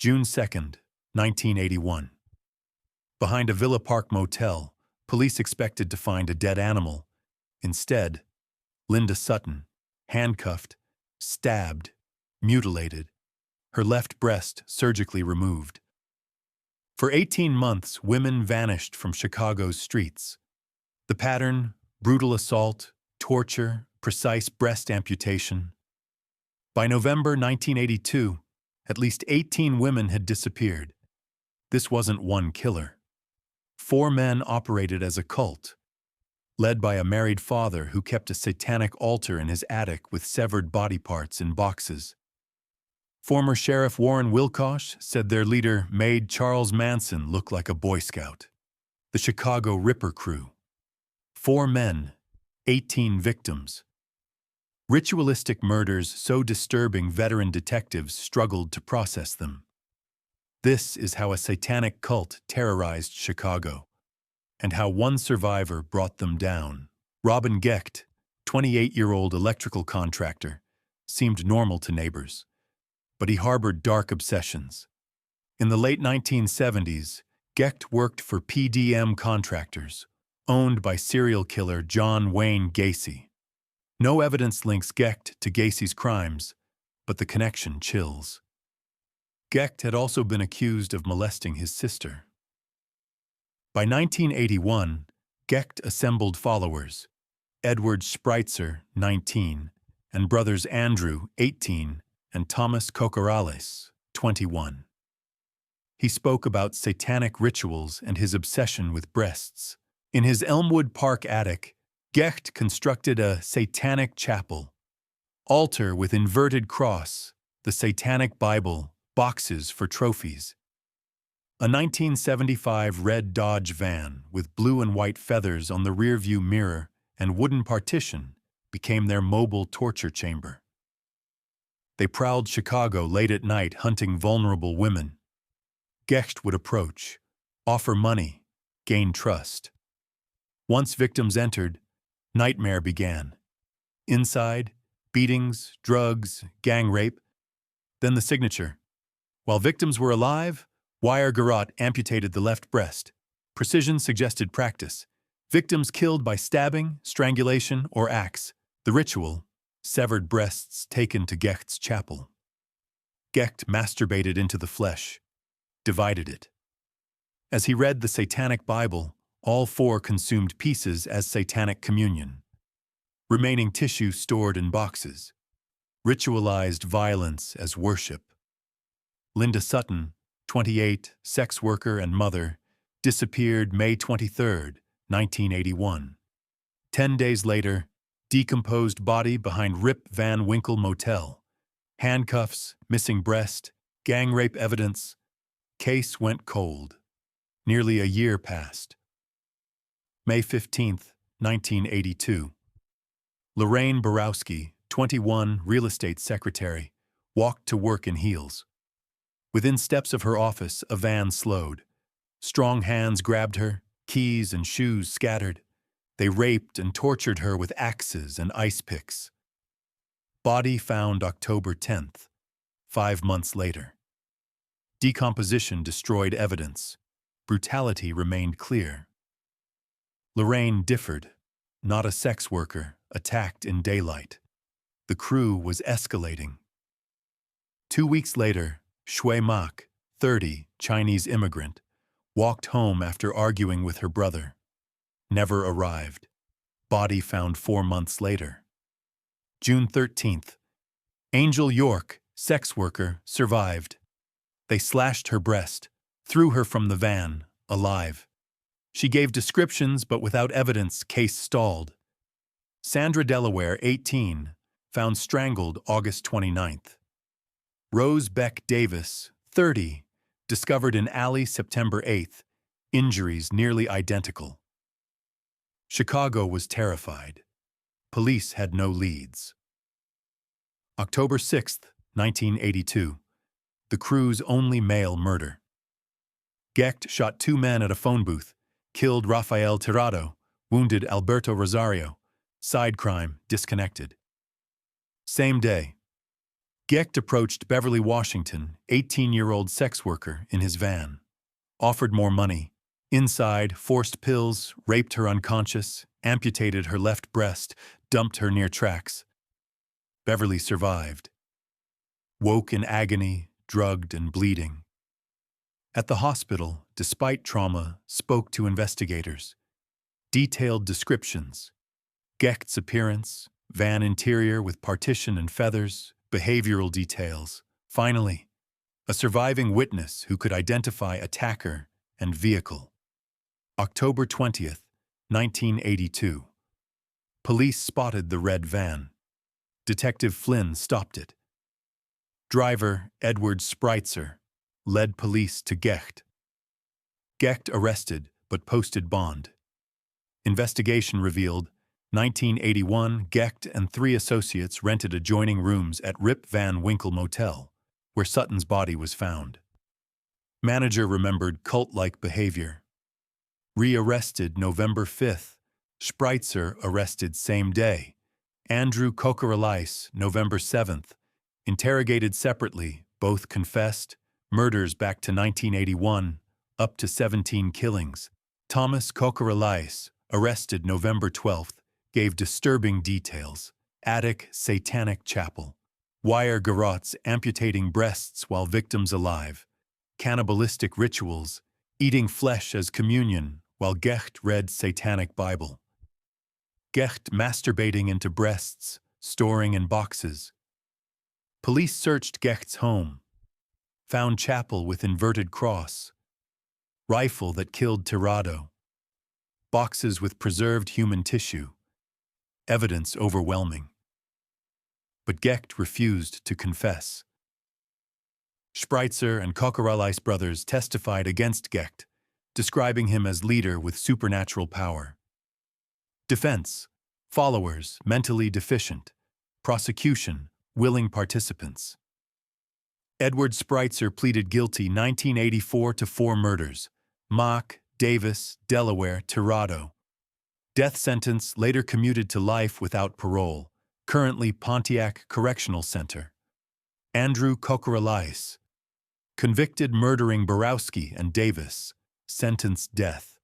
June 2, 1981. Behind a Villa Park motel, police expected to find a dead animal. Instead, Linda Sutton, handcuffed, stabbed, mutilated, her left breast surgically removed. For 18 months, women vanished from Chicago's streets. The pattern: brutal assault, torture, precise breast amputation. By November 1982, at least 18 women had disappeared. This wasn't one killer. 4 men operated as a cult, led by a married father who kept a satanic altar in his attic with severed body parts in boxes. Former Sheriff Warren Wilcox said their leader made Charles Manson look like a Boy Scout. The Chicago Ripper Crew. 4 men, 18 victims. Ritualistic murders so disturbing veteran detectives struggled to process them. This is how a satanic cult terrorized Chicago, and how one survivor brought them down. Robin Gecht, 28-year-old electrical contractor, seemed normal to neighbors, but he harbored dark obsessions. In the late 1970s, Gecht worked for PDM Contractors, owned by serial killer John Wayne Gacy. No evidence links Gecht to Gacy's crimes, but the connection chills. Gecht had also been accused of molesting his sister. By 1981, Gecht assembled followers: Edward Spreitzer, 19, and brothers Andrew, 18, and Thomas Kokoraleis, 21. He spoke about satanic rituals and his obsession with breasts. In his Elmwood Park attic, Gecht constructed a satanic chapel, altar with inverted cross, the Satanic Bible, boxes for trophies. A 1975 red Dodge van with blue and white feathers on the rearview mirror and wooden partition became their mobile torture chamber. They prowled Chicago late at night hunting vulnerable women. Gecht would approach, offer money, gain trust. Once victims entered, nightmare began. Inside, beatings, drugs, gang rape, then the signature. While victims were alive, wire garrote amputated the left breast. Precision suggested practice. Victims killed by stabbing, strangulation, or axe. The ritual: severed breasts taken to Gecht's chapel. Gecht masturbated into the flesh, divided it. As he read the Satanic Bible, all 4 consumed pieces as satanic communion. Remaining tissue stored in boxes. Ritualized violence as worship. Linda Sutton, 28, sex worker and mother, disappeared May 23, 1981. 10 days later, decomposed body behind Rip Van Winkle Motel. Handcuffs, missing breast, gang rape evidence. Case went cold. Nearly a year passed. May 15, 1982. Lorraine Borowski, 21, real estate secretary, walked to work in heels. Within steps of her office, a van slowed. Strong hands grabbed her, keys and shoes scattered. They raped and tortured her with axes and ice picks. Body found October 10th, 5 months later. Decomposition destroyed evidence. Brutality remained clear. Lorraine differed. Not a sex worker, attacked in daylight. The crew was escalating. 2 weeks later, Shui Mak, 30, Chinese immigrant, walked home after arguing with her brother. Never arrived. Body found 4 months later. June 13th. Angel York, sex worker, survived. They slashed her breast, threw her from the van, alive. She gave descriptions, but without evidence, case stalled. Sandra Delaware, 18, found strangled August 29th. Rose Beck Davis, 30, discovered in alley September 8th, injuries nearly identical. Chicago was terrified. Police had no leads. October 6th, 1982, the crew's only male murder. Gecht shot 2 men at a phone booth, killed Rafael Tirado, wounded Alberto Rosario. Side crime, disconnected. Same day. Gecht approached Beverly Washington, 18-year-old sex worker, in his van. Offered more money. Inside, forced pills, raped her unconscious, amputated her left breast, dumped her near tracks. Beverly survived. Woke in agony, drugged and bleeding. At the hospital, despite trauma, spoke to investigators. Detailed descriptions. Gecht's appearance, van interior with partition and feathers, behavioral details. Finally, a surviving witness who could identify attacker and vehicle. October 20th, 1982. Police spotted the red van. Detective Flynn stopped it. Driver Edward Spreitzer led police to Gecht. Gecht arrested but posted bond. Investigation revealed 1981, Gecht and 3 associates rented adjoining rooms at Rip Van Winkle Motel, where Sutton's body was found. Manager remembered cult-like behavior. Re-arrested November 5th. Spreitzer arrested same day. Andrew Kokoraleis, November 7th. Interrogated separately, both confessed. Murders back to 1981, up to 17 killings. Thomas Kokoraleis, arrested November 12th, gave disturbing details. Attic Satanic Chapel. Wire garrotes amputating breasts while victims alive. Cannibalistic rituals. Eating flesh as communion while Gecht read Satanic Bible. Gecht masturbating into breasts, storing in boxes. Police searched Gecht's home. Found chapel with inverted cross. Rifle that killed Tirado. Boxes with preserved human tissue. Evidence overwhelming. But Gecht refused to confess. Spreitzer and Kokoraleis brothers testified against Gecht, describing him as leader with supernatural power. Defense: followers mentally deficient. Prosecution: willing participants. Edward Spreitzer pleaded guilty 1984 to 4 murders. Mak, Davis, Delaware, Tirado. Death sentence later commuted to life without parole. Currently Pontiac Correctional Center. Andrew Kokoraleis. Convicted murdering Borowski and Davis. Sentenced death.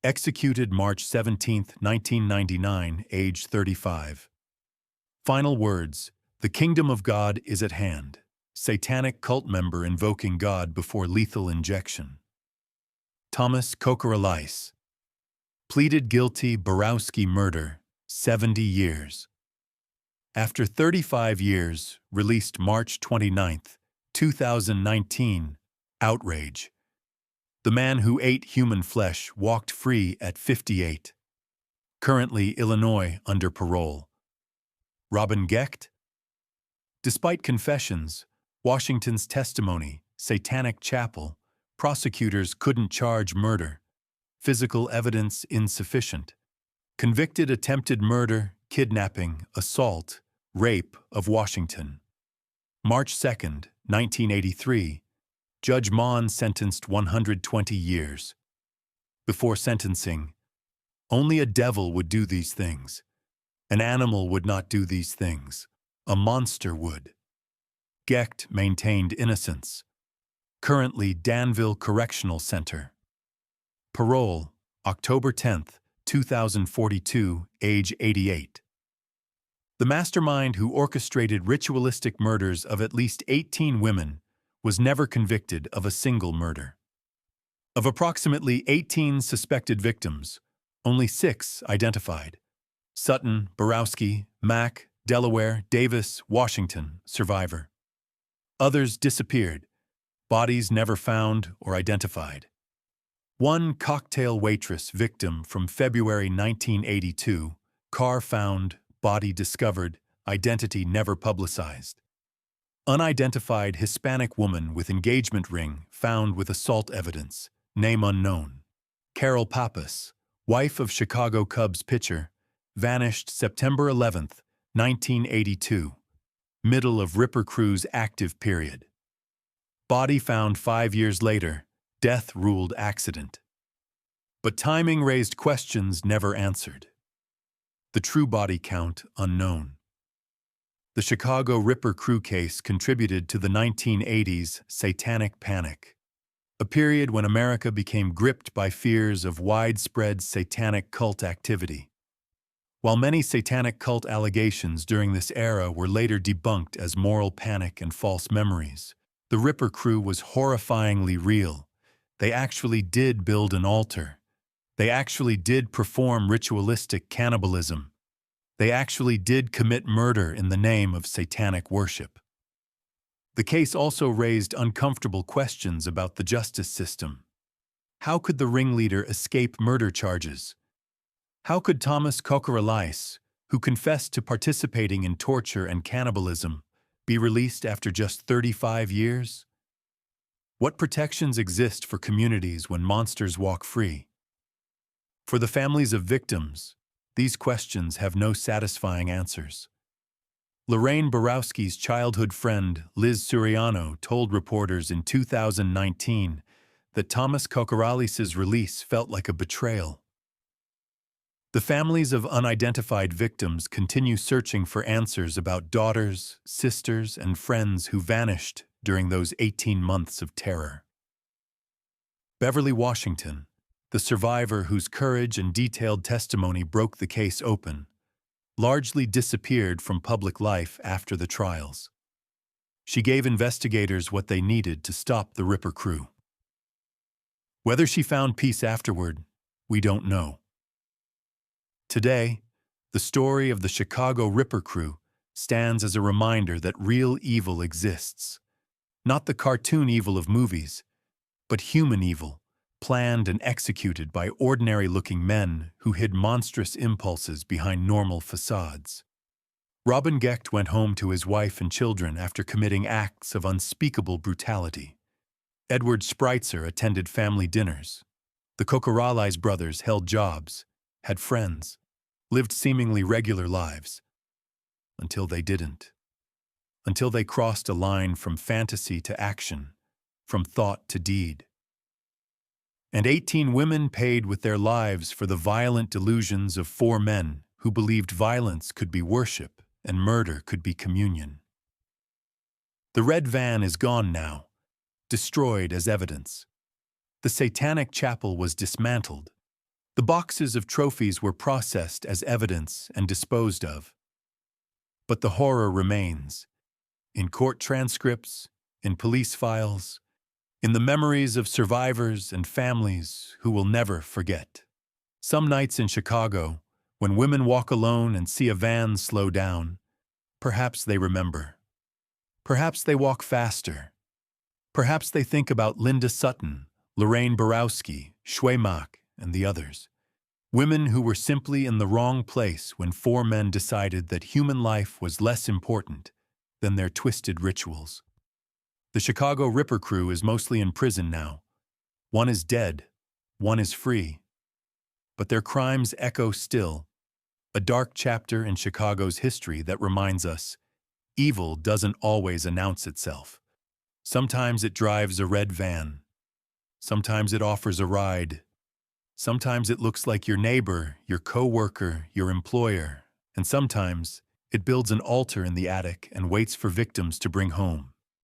Executed March 17, 1999, age 35. Final words: the kingdom of God is at hand. Satanic cult member invoking God before lethal injection. Thomas Kokoraleis. Pleaded guilty Borowski murder, 70 years. After 35 years, released March 29, 2019, outrage. The man who ate human flesh walked free at 58. Currently Illinois under parole. Robin Gecht? Despite confessions, Washington's testimony, Satanic Chapel, prosecutors couldn't charge murder. Physical evidence insufficient. Convicted attempted murder, kidnapping, assault, rape of Washington. March 2, 1983, Judge Mon sentenced 120 years. Before sentencing, only a devil would do these things. An animal would not do these things. A monster would. Gecht maintained innocence. Currently Danville Correctional Center. Parole, October 10, 2042, age 88. The mastermind who orchestrated ritualistic murders of at least 18 women was never convicted of a single murder. Of approximately 18 suspected victims, only 6 identified. Sutton, Borowski, Mak, Delaware, Davis, Washington, survivor. Others disappeared, bodies never found or identified. One cocktail waitress victim from February 1982, car found, body discovered, identity never publicized. Unidentified Hispanic woman with engagement ring found with assault evidence, name unknown. Carol Pappas, wife of Chicago Cubs pitcher, vanished September 11, 1982, middle of Ripper Crew's active period. Body found 5 years later, death ruled accident. But timing raised questions never answered. The true body count unknown. The Chicago Ripper crew case contributed to the 1980s Satanic Panic, a period when America became gripped by fears of widespread satanic cult activity. While many satanic cult allegations during this era were later debunked as moral panic and false memories, the Ripper crew was horrifyingly real. They actually did build an altar. They actually did perform ritualistic cannibalism. They actually did commit murder in the name of satanic worship. The case also raised uncomfortable questions about the justice system. How could the ringleader escape murder charges? How could Thomas Kokoraleis, who confessed to participating in torture and cannibalism, be released after just 35 years? What protections exist for communities when monsters walk free? For the families of victims, these questions have no satisfying answers. Lorraine Borowski's childhood friend, Liz Suriano, told reporters in 2019 that Thomas Kokoraleis' release felt like a betrayal. The families of unidentified victims continue searching for answers about daughters, sisters, and friends who vanished during those 18 months of terror. Beverly Washington, the survivor whose courage and detailed testimony broke the case open, largely disappeared from public life after the trials. She gave investigators what they needed to stop the Ripper crew. Whether she found peace afterward, we don't know. Today, the story of the Chicago Ripper crew stands as a reminder that real evil exists. Not the cartoon evil of movies, but human evil, planned and executed by ordinary-looking men who hid monstrous impulses behind normal facades. Robin Gecht went home to his wife and children after committing acts of unspeakable brutality. Edward Spreitzer attended family dinners. The Kokoraleis brothers held jobs, had friends, lived seemingly regular lives, until they didn't. Until they crossed a line from fantasy to action, from thought to deed. And 18 women paid with their lives for the violent delusions of 4 men who believed violence could be worship and murder could be communion. The red van is gone now, destroyed as evidence. The satanic chapel was dismantled. The boxes of trophies were processed as evidence and disposed of. But the horror remains, in court transcripts, in police files, in the memories of survivors and families who will never forget. Some nights in Chicago, when women walk alone and see a van slow down, perhaps they remember. Perhaps they walk faster. Perhaps they think about Linda Sutton, Lorraine Borowski, Shui Mak, and the others. Women who were simply in the wrong place when 4 men decided that human life was less important than their twisted rituals. The Chicago Ripper crew is mostly in prison now. One is dead, one is free. But their crimes echo still, a dark chapter in Chicago's history that reminds us, evil doesn't always announce itself. Sometimes it drives a red van. Sometimes it offers a ride. Sometimes it looks like your neighbor, your co-worker, your employer. And sometimes it builds an altar in the attic and waits for victims to bring home.